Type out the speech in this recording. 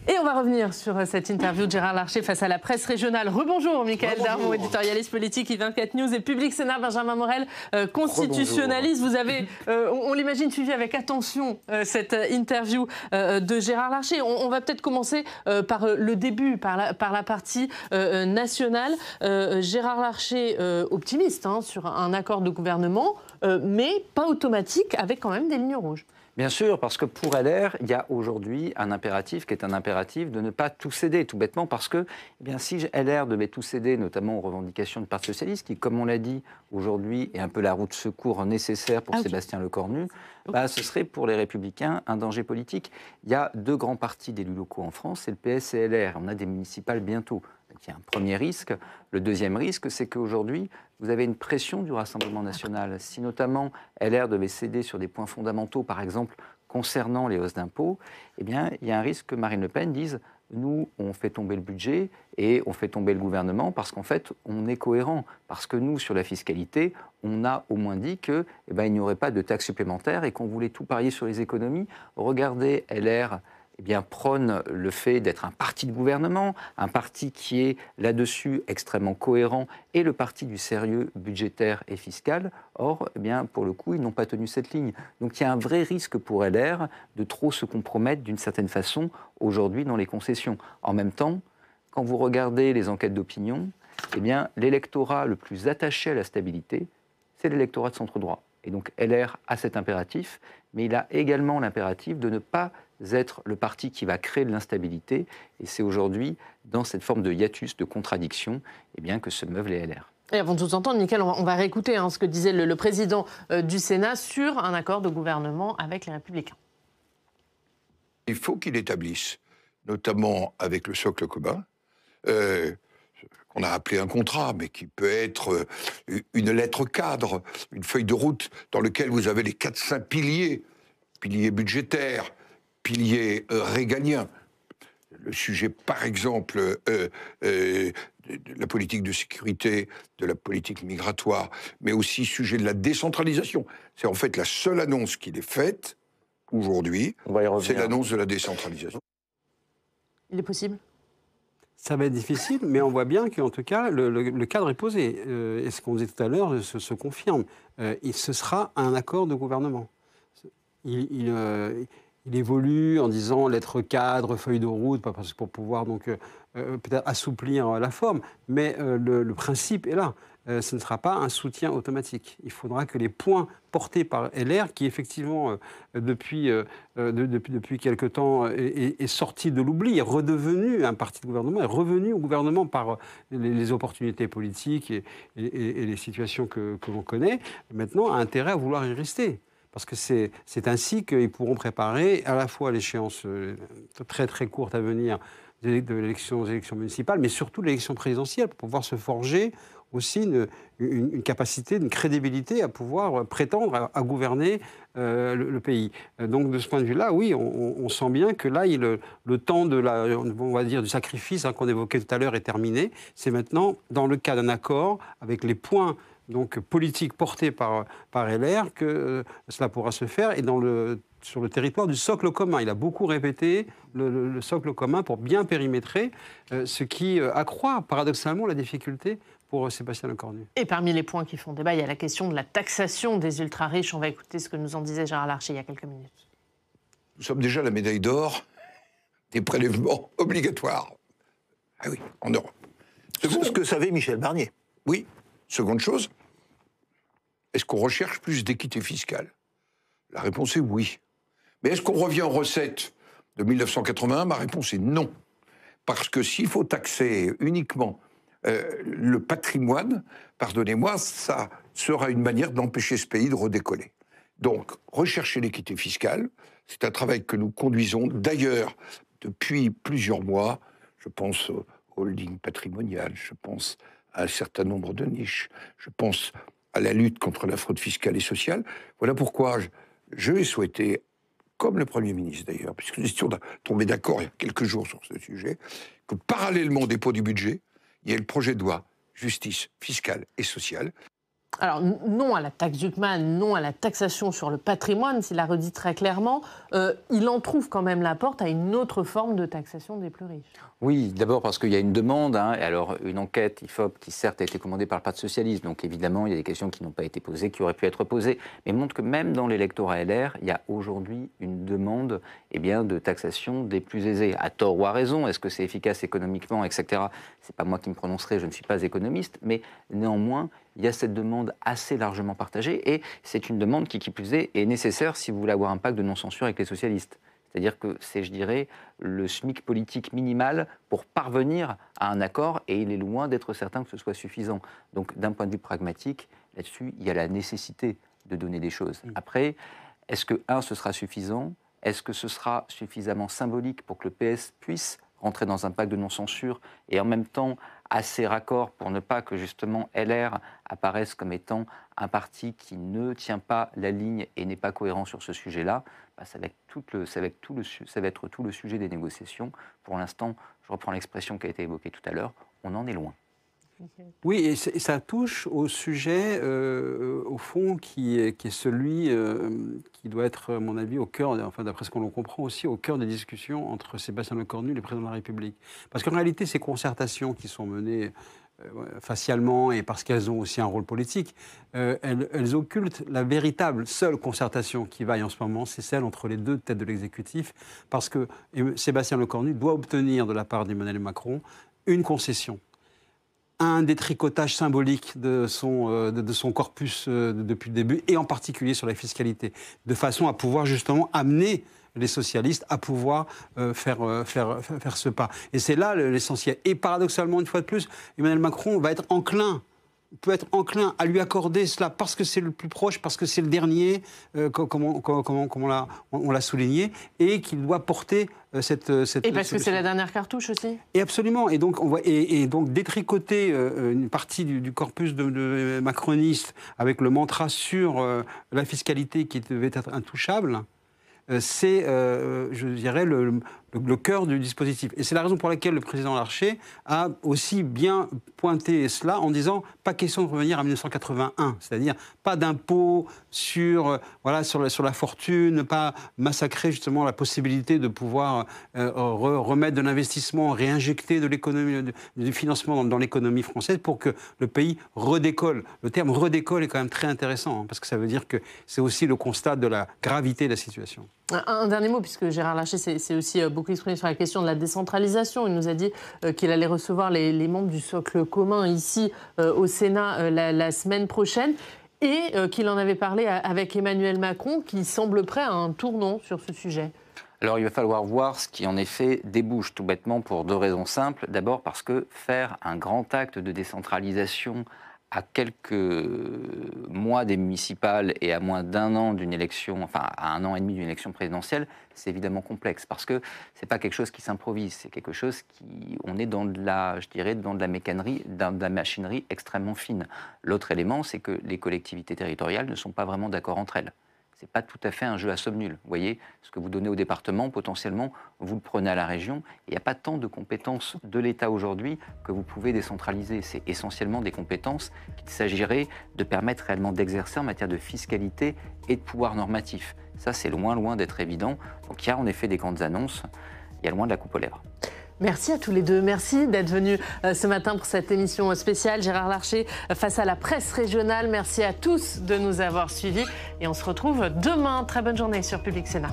Et on va revenir sur cette interview de Gérard Larcher face à la presse régionale. Rebonjour, Michaël Darmon, éditorialiste politique I24 News et Public Sénat, Benjamin Morel, constitutionnaliste. Vous avez, on l'imagine, suivi avec attention cette interview de Gérard Larcher. On va peut-être commencer par le début, par la partie nationale. Gérard Larcher, optimiste sur un accord de gouvernement, mais pas automatique, avec quand même des lignes rouges. Bien sûr, parce que pour LR, il y a aujourd'hui un impératif qui est un impératif de ne pas tout céder, tout bêtement, parce que si LR devait tout céder, notamment aux revendications du Parti socialiste, qui, comme on l'a dit aujourd'hui, est un peu la roue de secours nécessaire pour Sébastien Lecornu, ce serait pour les Républicains un danger politique. Il y a deux grands partis d'élus locaux en France, c'est le PS et LR. On a des municipales bientôt. Donc, il y a un premier risque. Le deuxième risque, c'est qu'aujourd'hui, vous avez une pression du Rassemblement national. Si notamment LR devait céder sur des points fondamentaux, par exemple concernant les hausses d'impôts, il y a un risque que Marine Le Pen dise « nous, on fait tomber le budget et on fait tomber le gouvernement parce qu'en fait, on est cohérent. Parce que nous, sur la fiscalité, on a au moins dit qu'il n'y aurait pas de taxes supplémentaires et qu'on voulait tout parier sur les économies. Regardez, LR prône le fait d'être un parti de gouvernement, un parti qui est là-dessus extrêmement cohérent et le parti du sérieux budgétaire et fiscal. Or, pour le coup, ils n'ont pas tenu cette ligne. Donc il y a un vrai risque pour LR de trop se compromettre d'une certaine façon aujourd'hui dans les concessions. En même temps, quand vous regardez les enquêtes d'opinion, l'électorat le plus attaché à la stabilité, c'est l'électorat de centre-droit. Et donc LR a cet impératif, mais il a également l'impératif de ne pas être le parti qui va créer de l'instabilité. Et c'est aujourd'hui, dans cette forme de hiatus, de contradiction, que se meuvent les LR. Et avant de tout entendre, Michaël, on va réécouter ce que disait le président du Sénat sur un accord de gouvernement avec les Républicains. Il faut qu'il établisse, notamment avec le socle commun, qu'on a appelé un contrat, mais qui peut être une lettre cadre, une feuille de route dans laquelle vous avez les 4-5 piliers, piliers budgétaires, piliers régaliens. Le sujet, par exemple, de la politique de sécurité, de la politique migratoire, mais aussi sujet de la décentralisation. C'est en fait la seule annonce qu'il est faite aujourd'hui, c'est l'annonce de la décentralisation. Il est possible ? Ça va être difficile, mais on voit bien qu'en tout cas, le cadre est posé. Et ce qu'on disait tout à l'heure se confirme. Ce sera un accord de gouvernement. Il évolue en disant lettre cadre, feuille de route, pour pouvoir donc peut-être assouplir la forme. Mais le principe est là. Ce ne sera pas un soutien automatique. Il faudra que les points portés par LR, qui effectivement, depuis quelque temps, est sorti de l'oubli, est redevenu un parti de gouvernement, est revenu au gouvernement par les opportunités politiques et les situations que l'on connaît, maintenant a intérêt à vouloir y rester. Parce que c'est ainsi qu'ils pourront préparer à la fois l'échéance très très courte à venir des élections municipales, mais surtout l'élection présidentielle, pour pouvoir se forger aussi une capacité, une crédibilité à pouvoir prétendre à gouverner le pays. Donc de ce point de vue-là, oui, on sent bien que là, le temps on va dire, du sacrifice qu'on évoquait tout à l'heure est terminé. C'est maintenant, dans le cas d'un accord, avec les points donc politique portée par LR, que cela pourra se faire, et sur le territoire du socle commun. Il a beaucoup répété le socle commun pour bien périmétrer, ce qui accroît paradoxalement la difficulté pour Sébastien Lecornu. Et parmi les points qui font débat, il y a la question de la taxation des ultra-riches. On va écouter ce que nous en disait Gérard Larcher il y a quelques minutes. Nous sommes déjà la médaille d'or des prélèvements obligatoires. Ah oui, en Europe. C'est ce que savait Michel Barnier. Oui. Seconde chose, est-ce qu'on recherche plus d'équité fiscale? La réponse est oui. Mais est-ce qu'on revient aux recettes de 1981? Ma réponse est non. Parce que s'il faut taxer uniquement le patrimoine, pardonnez-moi, ça sera une manière d'empêcher ce pays de redécoller. Donc, rechercher l'équité fiscale, c'est un travail que nous conduisons d'ailleurs depuis plusieurs mois. Je pense au holding patrimonial, je pense à un certain nombre de niches. Je pense à la lutte contre la fraude fiscale et sociale. Voilà pourquoi je vais souhaiter, comme le Premier ministre d'ailleurs, puisque nous étions tombés d'accord il y a quelques jours sur ce sujet, que parallèlement au dépôt du budget, il y ait le projet de loi justice fiscale et sociale. Alors, non à la taxe Zuckman, non à la taxation sur le patrimoine, s'il l'a redit très clairement. Il en trouve quand même la porte à une autre forme de taxation des plus riches. Oui, d'abord parce qu'il y a une demande. Et alors, une enquête IFOP qui, certes, a été commandée par le Parti socialiste. Donc, évidemment, il y a des questions qui n'ont pas été posées, qui auraient pu être posées. Mais montre que même dans l'électorat LR, il y a aujourd'hui une demande de taxation des plus aisés. À tort ou à raison, est-ce que c'est efficace économiquement, etc. Ce n'est pas moi qui me prononcerai, je ne suis pas économiste. Mais néanmoins, il y a cette demande assez largement partagée et c'est une demande qui plus est nécessaire si vous voulez avoir un pacte de non-censure avec les socialistes. C'est-à-dire que c'est, je dirais, le SMIC politique minimal pour parvenir à un accord et il est loin d'être certain que ce soit suffisant. Donc d'un point de vue pragmatique, là-dessus, il y a la nécessité de donner des choses. Après, est-ce que, ce sera suffisant? Est-ce que ce sera suffisamment symbolique pour que le PS puisse rentrer dans un pacte de non-censure et en même temps assez raccord pour ne pas que justement LR apparaisse comme étant un parti qui ne tient pas la ligne et n'est pas cohérent sur ce sujet-là, ça va être tout le sujet des négociations. Pour l'instant, je reprends l'expression qui a été évoquée tout à l'heure, on en est loin. Oui, et ça touche au sujet, au fond, qui est celui qui doit être, à mon avis, au cœur, enfin d'après ce qu'on comprend aussi, au cœur des discussions entre Sébastien Lecornu et le président de la République. Parce qu'en réalité, ces concertations qui sont menées facialement et parce qu'elles ont aussi un rôle politique, elles occultent la véritable seule concertation qui vaille en ce moment, c'est celle entre les deux têtes de l'exécutif, parce que Sébastien Lecornu doit obtenir de la part d'Emmanuel Macron une concession. Un détricotage symbolique de son corpus depuis le début, et en particulier sur la fiscalité, de façon à pouvoir justement amener les socialistes à pouvoir faire ce pas. Et c'est là l'essentiel. Et paradoxalement, une fois de plus, Emmanuel Macron peut être enclin à lui accorder cela parce que c'est le plus proche, parce que c'est le dernier, comme on l'a souligné, et qu'il doit porter cette... Et parce que c'est la dernière cartouche aussi. Et absolument. Et donc, donc détricoter une partie du corpus de macroniste avec le mantra sur la fiscalité qui devait être intouchable, c'est, je dirais, le cœur du dispositif. Et c'est la raison pour laquelle le président Larcher a aussi bien pointé cela en disant pas question de revenir à 1981, c'est-à-dire pas d'impôt sur la fortune, pas massacrer justement la possibilité de pouvoir remettre de l'investissement, réinjecter de l'économie, du financement dans l'économie française pour que le pays redécolle. Le terme redécolle est quand même très intéressant, parce que ça veut dire que c'est aussi le constat de la gravité de la situation. Un dernier mot, puisque Gérard Larcher s'est aussi beaucoup exprimé sur la question de la décentralisation. Il nous a dit qu'il allait recevoir les membres du socle commun ici au Sénat la semaine prochaine et qu'il en avait parlé avec Emmanuel Macron, qui semble prêt à un tournant sur ce sujet. Alors il va falloir voir ce qui en effet débouche, tout bêtement pour deux raisons simples. D'abord parce que faire un grand acte de décentralisation à quelques mois des municipales et à moins d'un an d'une élection, enfin à 1 an et demi d'une élection présidentielle, c'est évidemment complexe parce que c'est pas quelque chose qui s'improvise, c'est quelque chose on est dans de la, je dirais, dans de la mécanerie, dans de la machinerie extrêmement fine. L'autre élément, c'est que les collectivités territoriales ne sont pas vraiment d'accord entre elles. Ce n'est pas tout à fait un jeu à somme nulle. Vous voyez, ce que vous donnez au département, potentiellement, vous le prenez à la région. Il n'y a pas tant de compétences de l'État aujourd'hui que vous pouvez décentraliser. C'est essentiellement des compétences qu'il s'agirait de permettre réellement d'exercer en matière de fiscalité et de pouvoir normatif. Ça, c'est loin d'être évident. Donc il y a en effet des grandes annonces. Il y a loin de la coupe aux lèvres. Merci à tous les deux. Merci d'être venus ce matin pour cette émission spéciale. Gérard Larcher face à la presse régionale. Merci à tous de nous avoir suivis. Et on se retrouve demain. Très bonne journée sur Public Sénat.